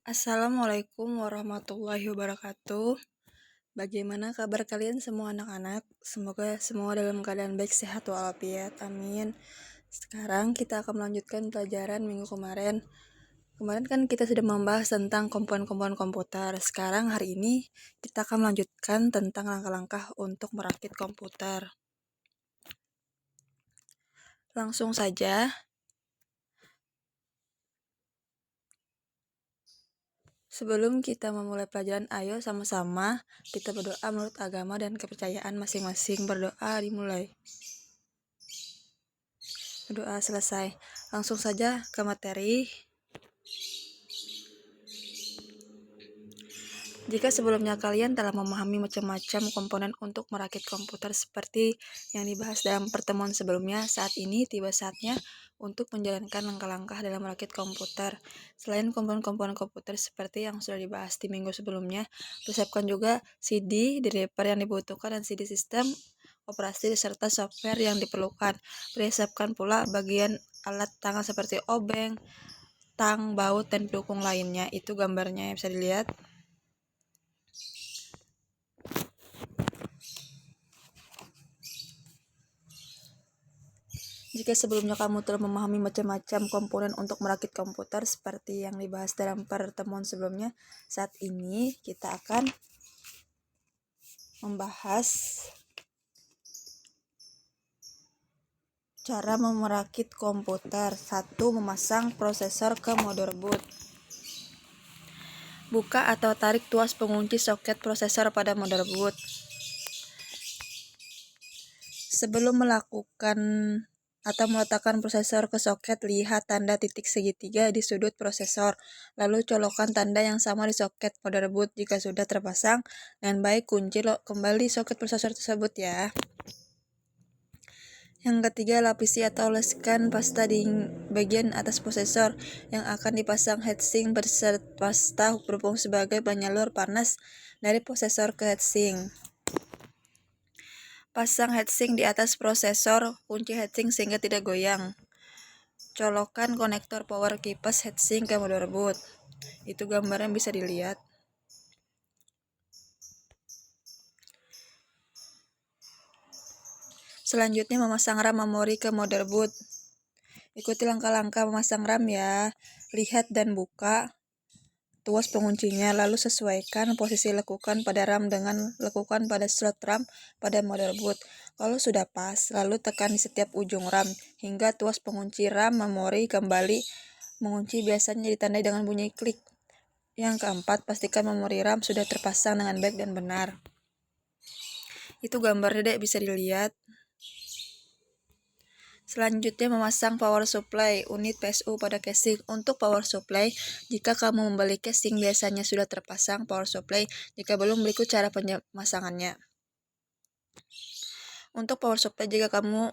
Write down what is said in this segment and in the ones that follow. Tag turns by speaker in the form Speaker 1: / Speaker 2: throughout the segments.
Speaker 1: Assalamualaikum warahmatullahi wabarakatuh. Bagaimana kabar kalian semua anak-anak? Semoga semua dalam keadaan baik, sehat walafiat. Amin. Sekarang kita akan melanjutkan pelajaran minggu kemarin. Kemarin kan kita sudah membahas tentang komponen-komponen komputer. Sekarang hari ini kita akan melanjutkan tentang langkah-langkah untuk merakit komputer. Langsung saja. Sebelum kita memulai pelajaran, ayo sama-sama kita berdoa menurut agama dan kepercayaan masing-masing. Berdoa dimulai. Berdoa selesai. Langsung saja ke materi. Jika sebelumnya kalian telah memahami macam-macam komponen untuk merakit komputer seperti yang dibahas dalam pertemuan sebelumnya, saat ini tiba saatnya untuk menjalankan langkah-langkah dalam merakit komputer. Selain komponen-komponen komputer seperti yang sudah dibahas di minggu sebelumnya, persiapkan juga CD, driver yang dibutuhkan, dan CD sistem operasi serta software yang diperlukan. Persiapkan pula bagian alat tangan seperti obeng, tang, baut, dan pendukung lainnya. Itu gambarnya yang bisa dilihat. Jika sebelumnya kamu telah memahami macam-macam komponen untuk merakit komputer seperti yang dibahas dalam pertemuan sebelumnya, saat ini kita akan membahas cara merakit komputer. 1. Memasang prosesor ke motherboard. Buka atau tarik tuas pengunci soket prosesor pada motherboard. Sebelum melakukan atau meletakkan prosesor ke soket, lihat tanda titik segitiga di sudut prosesor, lalu colokkan tanda yang sama di soket motherboard. Jika sudah terpasang dengan baik, kunci kembali soket prosesor tersebut ya. Yang ketiga, lapisi atau oleskan pasta di bagian atas prosesor yang akan dipasang heatsink beserta pasta berfungsi sebagai penyalur panas dari prosesor ke heatsink. Pasang heatsink di atas prosesor, kunci heatsink sehingga tidak goyang. Colokkan konektor power kipas heatsink ke motherboard. Itu gambarnya bisa dilihat. Selanjutnya, memasang RAM memori ke motherboard. Ikuti langkah-langkah memasang RAM ya. Lihat dan buka tuas penguncinya, lalu sesuaikan posisi lekukan pada RAM dengan lekukan pada slot RAM pada motherboard. Kalau sudah pas, lalu tekan di setiap ujung RAM hingga tuas pengunci RAM memori kembali mengunci, biasanya ditandai dengan bunyi klik. Yang keempat, pastikan memori RAM sudah terpasang dengan baik dan benar. Itu gambarnya dek, bisa dilihat. Selanjutnya, memasang power supply unit PSU pada casing. Untuk power supply, jika kamu membeli casing biasanya sudah terpasang power supply. Jika belum, berikut cara pemasangannya. Untuk power supply, jika kamu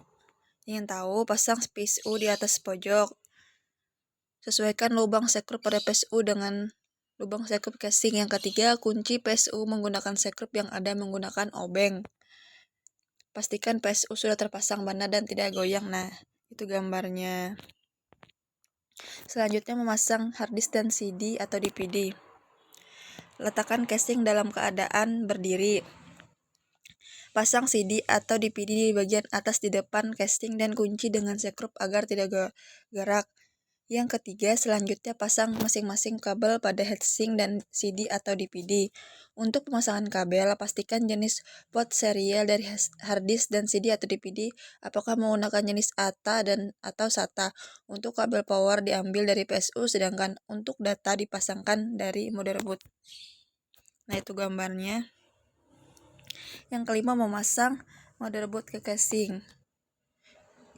Speaker 1: ingin tahu, pasang PSU di atas pojok. Sesuaikan lubang sekrup pada PSU dengan lubang sekrup casing. Yang ketiga, kunci PSU menggunakan sekrup yang ada menggunakan obeng. Pastikan PSU sudah terpasang benar dan tidak goyang. Nah, itu gambarnya. Selanjutnya, memasang harddisk dan CD atau DVD. Letakkan casing dalam keadaan berdiri. Pasang CD atau DVD di bagian atas di depan casing dan kunci dengan sekrup agar tidak gerak. Yang ketiga, selanjutnya pasang masing-masing kabel pada heatsink dan CD atau DVD. Untuk pemasangan kabel, pastikan jenis port serial dari harddisk dan CD atau DVD, apakah menggunakan jenis ATA atau SATA. Untuk kabel power diambil dari PSU, sedangkan untuk data dipasangkan dari motherboard. Nah, itu gambarnya. Yang kelima, memasang motherboard ke casing.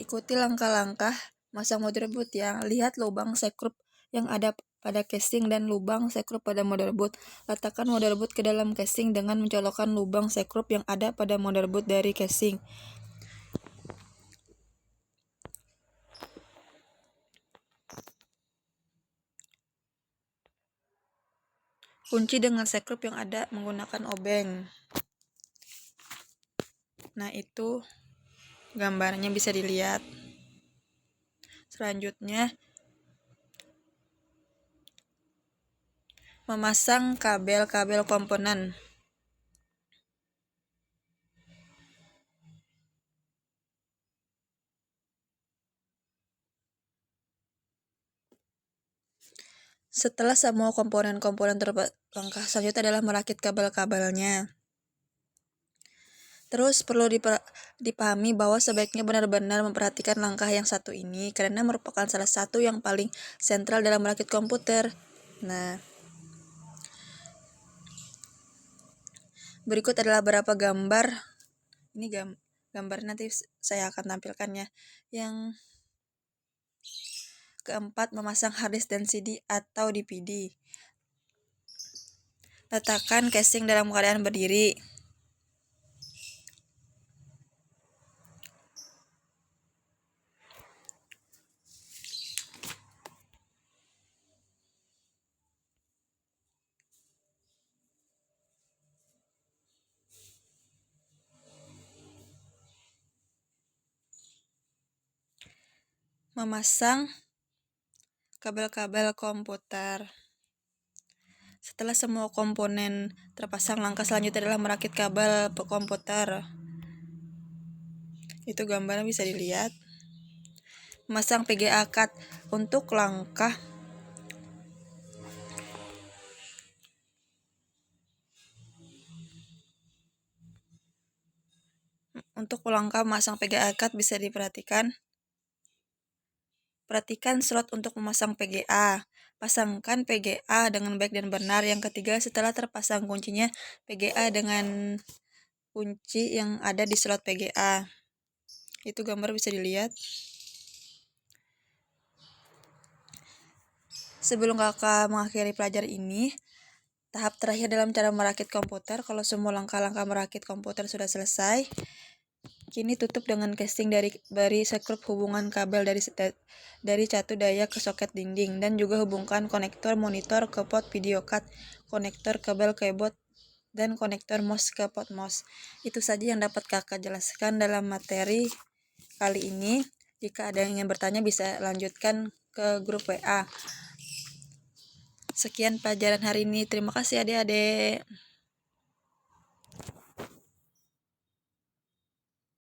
Speaker 1: Ikuti langkah-langkah masang motherboard ya. Lihat lubang sekrup yang ada pada casing dan lubang sekrup pada motherboard. Letakkan motherboard ke dalam casing dengan mencolokkan lubang sekrup yang ada pada motherboard dari casing. Kunci dengan sekrup yang ada menggunakan obeng. Nah, itu gambarnya bisa dilihat. Selanjutnya, Memasang kabel-kabel komponen. Setelah semua komponen-komponen langkah selanjutnya adalah merakit kabel-kabelnya. Terus perlu dipahami bahwa sebaiknya benar-benar memperhatikan langkah yang satu ini karena merupakan salah satu yang paling sentral dalam merakit komputer. Nah, berikut adalah beberapa gambar. Ini gambar nanti saya akan tampilkannya. Yang keempat, memasang hard disk dan CD atau DVD. Letakkan casing dalam keadaan berdiri. Memasang kabel-kabel komputer. Setelah semua komponen terpasang, langkah selanjutnya adalah merakit kabel komputer. Itu gambarnya bisa dilihat. Memasang PGA card. Untuk langkah memasang PGA card bisa diperhatikan. Perhatikan slot untuk memasang PGA. Pasangkan PGA dengan baik dan benar. Yang ketiga, setelah terpasang kuncinya, PGA dengan kunci yang ada di slot PGA. Itu gambar bisa dilihat. Sebelum kakak mengakhiri pelajaran ini, tahap terakhir dalam cara merakit komputer, kalau semua langkah-langkah merakit komputer sudah selesai, kini tutup dengan casing dari sekrup hubungan kabel dari catu daya ke soket dinding, dan juga hubungkan konektor monitor ke port video card, konektor kabel keyboard, dan konektor mouse ke port mouse. Itu saja yang dapat kakak jelaskan dalam materi kali ini. Jika ada yang ingin bertanya bisa lanjutkan ke grup WA. Sekian pelajaran hari ini. Terima kasih adik-adik.